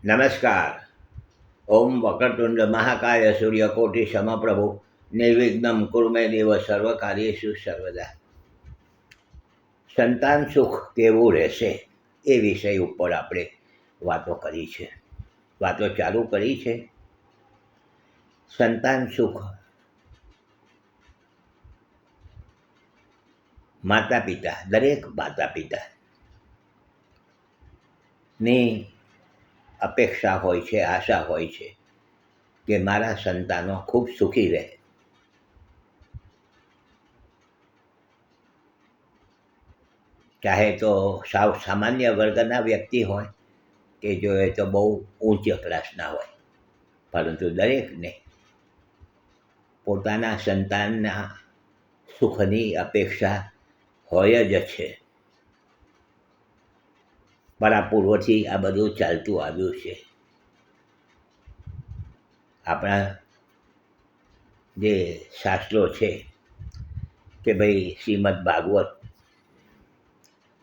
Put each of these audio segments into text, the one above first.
નમસ્કાર. ઓમ વક્રતુંડ મહાકાય સૂર્યકોટિ સમપ્રભુ નિર્વિઘ્નમ કુર્મે દેવ સર્વકાર્યેષુ સર્વદા. સંતાન સુખ કેવું રહેશે એ વિષય ઉપર આપણે વાતો ચાલુ કરી છે. સંતાન સુખ દરેક માતા પિતાની અપેક્ષા હોય છે, આશા હોય છે કે મારા સંતાનો ખૂબ સુખી રહે. ચાહે તો સાવ સામાન્ય વર્ગના વ્યક્તિ હોય કે જો એ તો બહુ ઊંચ ક્લાસના હોય, પરંતુ દરેકને પોતાના સંતાનના સુખની અપેક્ષા હોય જ છે. પરાપૂર્વથી આ બધું ચાલતું આવ્યું છે. આપણા જે શાસ્ત્રો છે કે ભાઈ શ્રીમદ ભાગવત,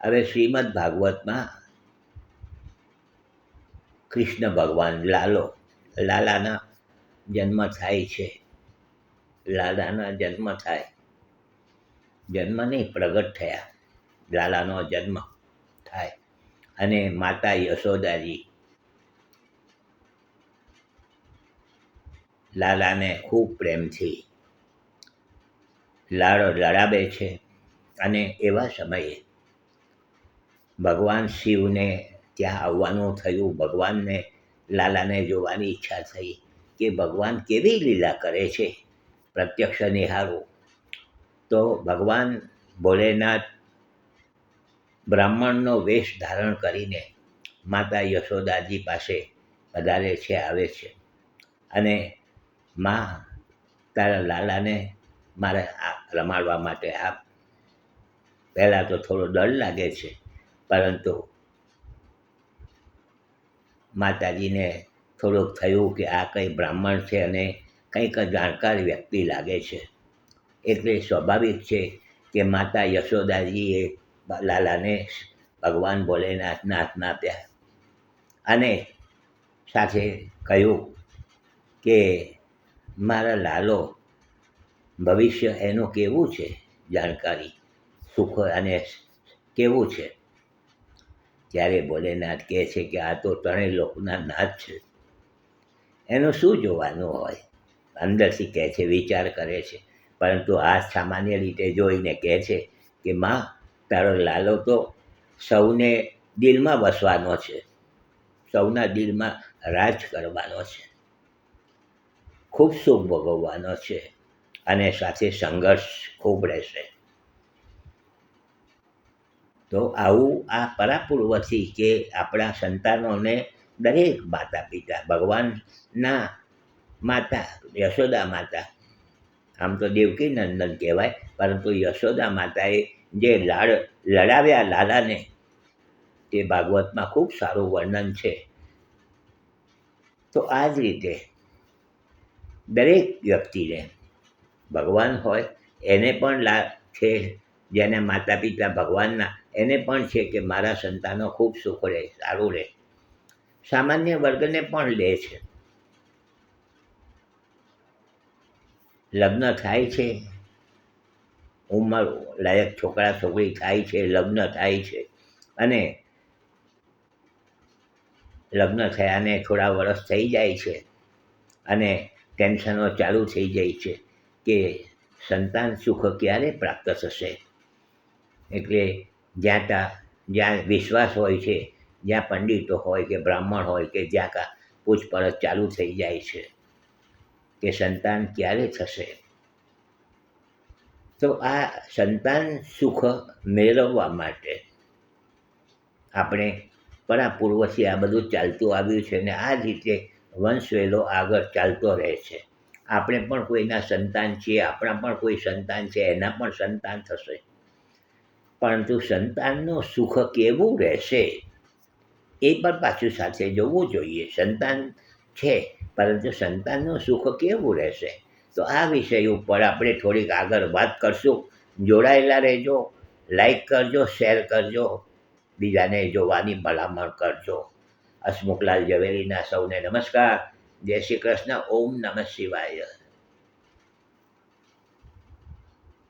હવે શ્રીમદ ભાગવતમાં કૃષ્ણ ભગવાન લાલાના જન્મ થાય છે. જન્મ નહીં, પ્રગટ થયા. લાલાનો જન્મ થાય અને માતા યશોદાજી લાલાને ખૂબ પ્રેમથી લડાવે છે. અને એવા સમયે ભગવાન શિવને ત્યાં આવવાનું થયું. ભગવાનને લાલાને જોવાની ઈચ્છા થઈ કે ભગવાન કેવી લીલા કરે છે, પ્રત્યક્ષ નિહાળવું. તો ભગવાન ભોલેનાથ બ્રાહ્મણનો વેશ ધારણ કરીને માતા યશોદાજી પાસે પધારે છે, આવે છે અને માં, તારા લાલાને મારે રમાડવા માટે આપ. પહેલાં તો થોડો ડર લાગે છે, પરંતુ માતાજીને થોડુંક થયું કે આ કંઈ બ્રાહ્મણ છે અને કંઈક જાણકાર વ્યક્તિ લાગે છે. એટલે સ્વાભાવિક છે કે માતા યશોદાજીએ લાલાને ભગવાન ભોલેનાથના હાથમાં આપ્યા અને સાથે કહ્યું કે મારા લાલો, ભવિષ્ય એનું કેવું છે, જાણકારી સુખ અને કેવું છે. ત્યારે ભોલેનાથ કહે છે કે આ તો ત્રણેય લોકના નાથ છે, એનું શું જોવાનું હોય. અંદરથી કહે છે, વિચાર કરે છે, પરંતુ આ સામાન્ય રીતે જોઈને કહે છે કે માં, તારો લાલો તો સૌને દિલમાં વસવાનો છે, સૌના દિલમાં રાજ કરવાનો છે, ખૂબ સુખ ભોગવવાનો છે અને સાથે સંઘર્ષ ખૂબ રહેશે. તો આવું આ પરાપૂર્વથી કે આપણા સંતાનોને દરેક માતા પિતા, ભગવાનના માતા યશોદા માતા, આમ તો દેવકી નંદન કહેવાય, પરંતુ યશોદા માતાએ જે લડાવ્યા લાલાને, તે ભાગવતમાં ખૂબ સારું વર્ણન છે. તો આ જ રીતે દરેક વ્યક્તિને ભગવાન હોય એને પણ છે, જેને માતા પિતા ભગવાનના, એને પણ છે કે મારા સંતાનો ખૂબ સુખ રહે, સારું રહે. સામાન્ય વર્ગને પણ લે છે. લગ્ન થાય છે, ઉંમર લાયક છોકરા છોકરી થાય છે, લગ્ન થાય છે અને લગ્ન થયાને થોડા વર્ષ થઈ જાય છે અને ટેન્શનો ચાલુ થઈ જાય છે કે સંતાન સુખ ક્યારે પ્રાપ્ત થશે. એટલે જ્યાં વિશ્વાસ હોય છે, જ્યાં પંડિતો હોય કે બ્રાહ્મણ હોય કે જ્યાં પૂછપરછ ચાલુ થઈ જાય છે કે સંતાન ક્યારે થશે. તો આ સંતાન સુખ મેળવવા માટે આપણે પરાપૂર્વથી આ બધું ચાલતું આવ્યું છે અને આ જ રીતે વંશવેલો આગળ ચાલતો રહે છે. આપણે પણ કોઈના સંતાન છીએ, આપણા પણ કોઈ સંતાન છે, એના પણ સંતાન થશે, પરંતુ સંતાનનું સુખ કેવું રહેશે એ પણ પાછું સાથે જોવું જોઈએ. સંતાન છે, પરંતુ સંતાનનું સુખ કેવું રહેશે. તો આ વિષય ઉપર આપણે થોડીક આગળ વાત કરશું. જોડાયેલા રહેજો, લાઈક કરજો, શેર કરજો, બીજાને જોવાની ભલામણ કરજો. હસમુખલાલ ઝવેરીના સૌને નમસ્કાર. જય શ્રી કૃષ્ણ. ઓમ નમઃ શિવાય.